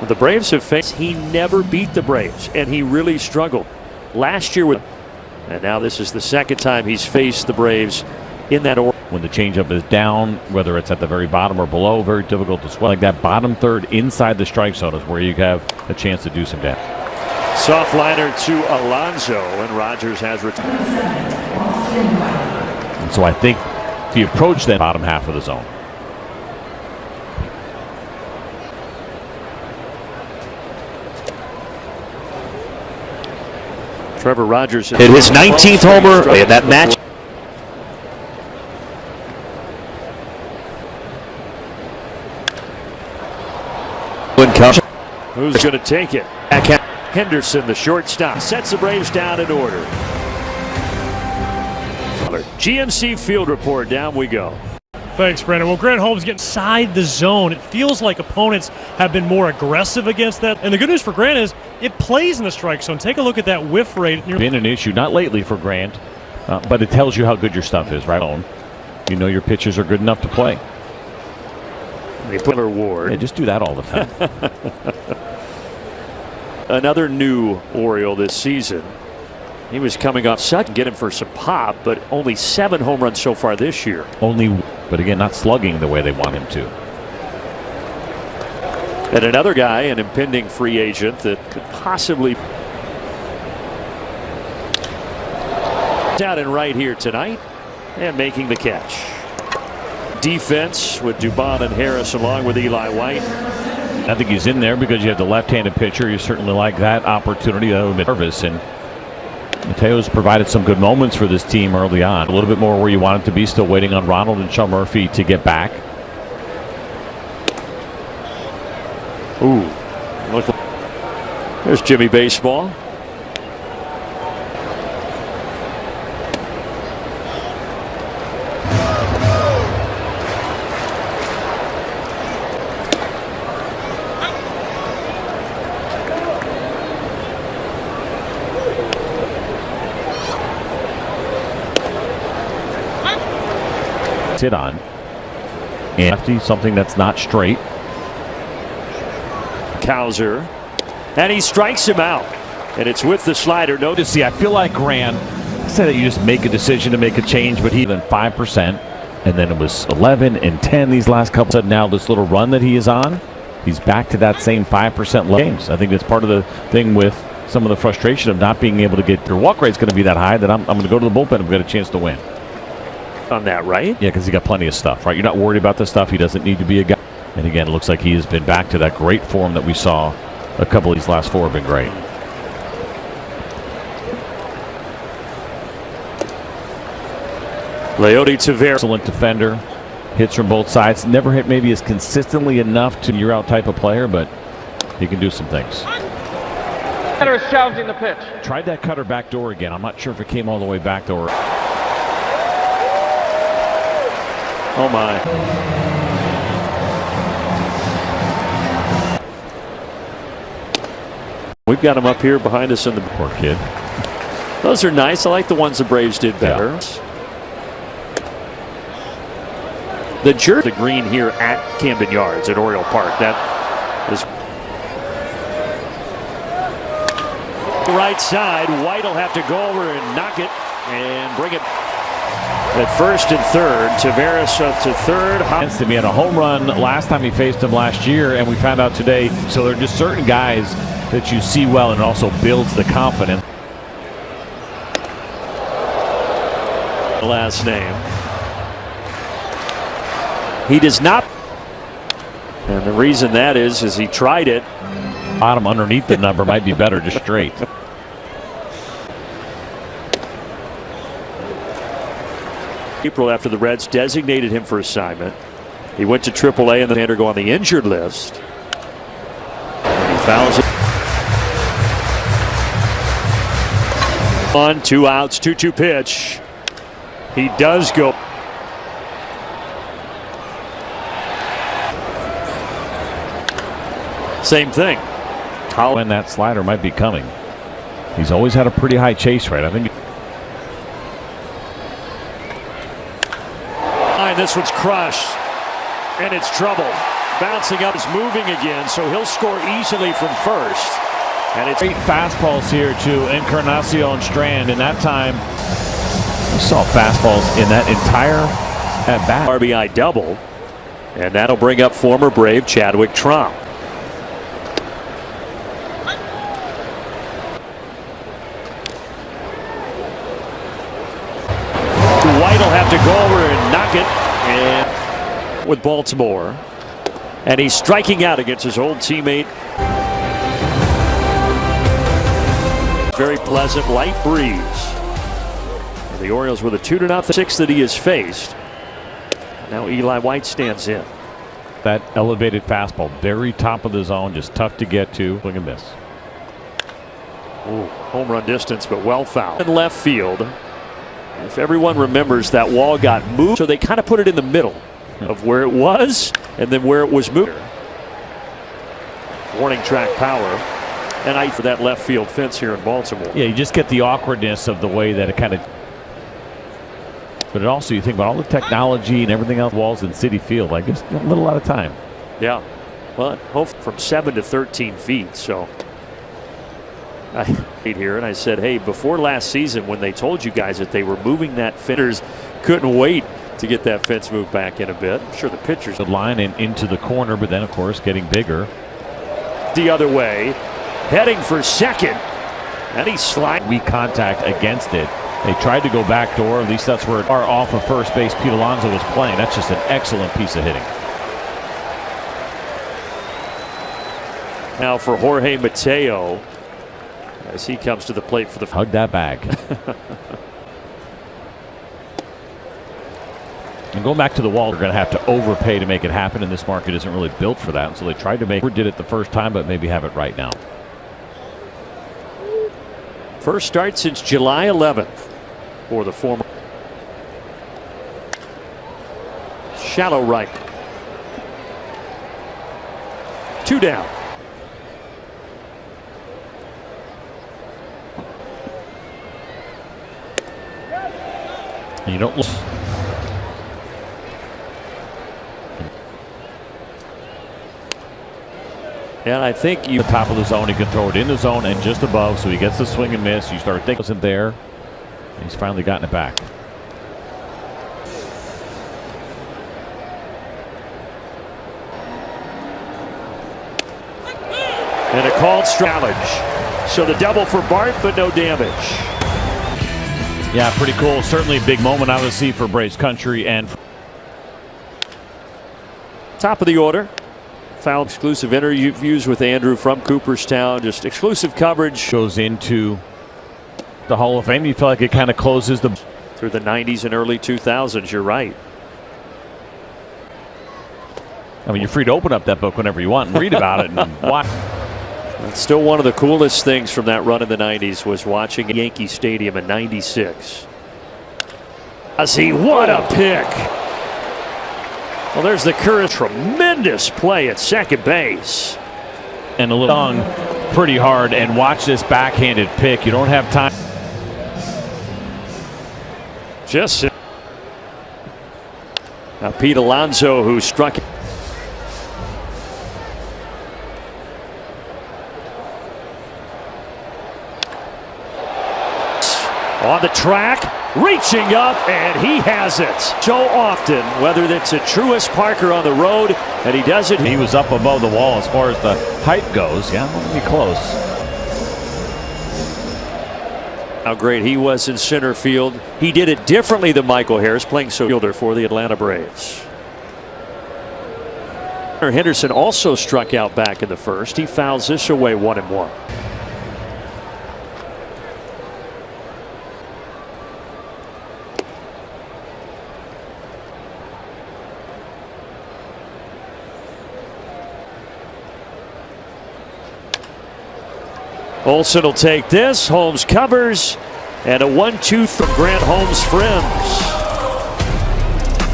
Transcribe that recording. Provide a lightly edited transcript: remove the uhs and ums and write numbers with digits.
The Braves have faced, he never beat the Braves, and he really struggled last year with, and now this is the second time he's faced the Braves in that order. When the changeup is down, whether it's at the very bottom or below, very difficult to swing. Like that bottom third inside the strike zone is where you have a chance to do some damage. Soft liner to Alonso, and Rogers has returned. And so I think the approach that bottom half of the zone. Trevor Rogers hit his 19th homer in that match. Who's going to take it? Henderson, the shortstop, sets the Braves down in order. GMC Field Report, down we go. Thanks, Brandon. Well, Grant Holmes getting inside the zone. It feels like opponents have been more aggressive against that. And the good news for Grant is it plays in the strike zone. Take a look at that whiff rate. Been an issue, not lately for Grant, but it tells you how good your stuff is, right? You know your pitchers are good enough to play. They put a reward. Yeah, just do that all the time. Another new Oriole this season. He was coming off Sutton, get him for some pop, but only 7 home runs so far this year. But again, not slugging the way they want him to. And another guy, an impending free agent that could possibly out and right here tonight and making the catch. Defense with Dubon and Harris along with Eli White. I think he's in there because you have the left-handed pitcher. You certainly like that opportunity. That would be nervous, and Mateo's provided some good moments for this team early on. A little bit more where you want it to be. Still waiting on Ronald and Sean Murphy to get back. Ooh, there's Jimmy Baseball. Hit on and lefty, something that's not straight. Cowser, and he strikes him out, and it's with the slider. Notice, see, I feel like Grant said that you just make a decision to make a change, but he went 5%, and then it was 11 and 10 these last couple. Now this little run that he is on, he's back to that same 5% games. I think that's part of the thing with some of the frustration of not being able to get your walk rate is going to be that high that I'm going to go to the bullpen and get a chance to win. On that, right? Yeah, because he got plenty of stuff, right? You're not worried about the stuff. He doesn't need to be a guy. And again, it looks like he has been back to that great form that we saw. A couple of these last 4 have been great. Leody Tavera, excellent defender, hits from both sides. Never hit maybe as consistently enough to you're out type of player, but he can do some things. Cutter is challenging the pitch. Tried that cutter back door again. I'm not sure if it came all the way back door. Oh my. We've got him up here behind us in the poor kid. Those are nice. I like the ones the Braves did better. Yeah. The green here at Camden Yards at Oriole Park. That is the right side. White will have to go over and knock it and bring it. At first and third, Tavares to third. He had a home run last time he faced him last year, and we found out today. So there are just certain guys that you see well, and it also builds the confidence. Last name. He does not, and the reason that is he tried it. Bottom underneath the number might be better, just straight. April after the Reds designated him for assignment. He went to AAA and then had to go on the injured list. And he fouls it. On 2 outs, 2-2 pitch. He does go. Same thing. When that slider might be coming. He's always had a pretty high chase rate. I think. This one's crushed, and it's trouble. bouncing up, is moving again, so he'll score easily from first. And it's 8 fastballs here to Encarnacion Strand, and that time we saw fastballs in that entire at bat. RBI double, and that'll bring up former Brave Chadwick Tromp. White will have to go over and knock it, and with Baltimore, and he's striking out against his old teammate. Very pleasant light breeze. And the Orioles with a 2-0 6 that he has faced. Now Eli White stands in. That elevated fastball, very top of the zone, just tough to get to. Look at this. Ooh, home run distance, but well fouled. In left field. If everyone remembers, that wall got moved, so they kind of put it in the middle of where it was and then where it was moved. Warning track power. And I for that left field fence here in Baltimore. Yeah, you just get the awkwardness of the way that it kind of. But it also, you think about all the technology and everything else, walls in Citi Field, like just a little out of time. Yeah, well, from 7 to 13 feet. So I stayed here and I said, hey, before last season when they told you guys that they were moving that fence, couldn't wait to get that fence moved back in a bit. I'm sure the pitchers. The line and into the corner, but then of course getting bigger. The other way, heading for second, and he's sliding. Weak contact against it. They tried to go back door. At least that's where our off of first base Pete Alonso was playing. That's just an excellent piece of hitting. Now for Jorge Mateo as he comes to the plate for the hug that bag. And going back to the wall, they're going to have to overpay to make it happen, and this market isn't really built for that. And so they tried to make. Did it the first time, but maybe have it right now. First start since July 11th for the former. Shallow right. 2 down. And you don't look. And I think The top of the zone, he can throw it in the zone and just above, so he gets the swing and miss. You start thinking it wasn't there. He's finally gotten it back. and a called challenge. So the double for Bart, but no damage. Yeah, pretty cool. Certainly a big moment, obviously, for Braves country. And top of the order. Foul exclusive interviews with Andrew from Cooperstown. Just exclusive coverage. Goes into the Hall of Fame. You feel like it kind of closes the through the 90s and early 2000s. You're right. I mean, you're free to open up that book whenever you want and read about it and watch. It's still one of the coolest things from that run in the 90s was watching Yankee Stadium in '96. I see, what a pick. Well, there's the current tremendous play at second base. And a little pretty hard, and watch this backhanded pick. You don't have time. Just now Pete Alonso, who struck on the track, reaching up, and he has it. So often, whether that's a Truist Parker on the road, and he does it. He was up above the wall as far as the height goes. Yeah, pretty close. How great he was in center field. He did it differently than Michael Harris, playing fielder for the Atlanta Braves. Henderson also struck out back in the first. He fouls this away 1-1. Olsen will take this. Holmes covers, and a 1-2 from Grant Holmes' friends.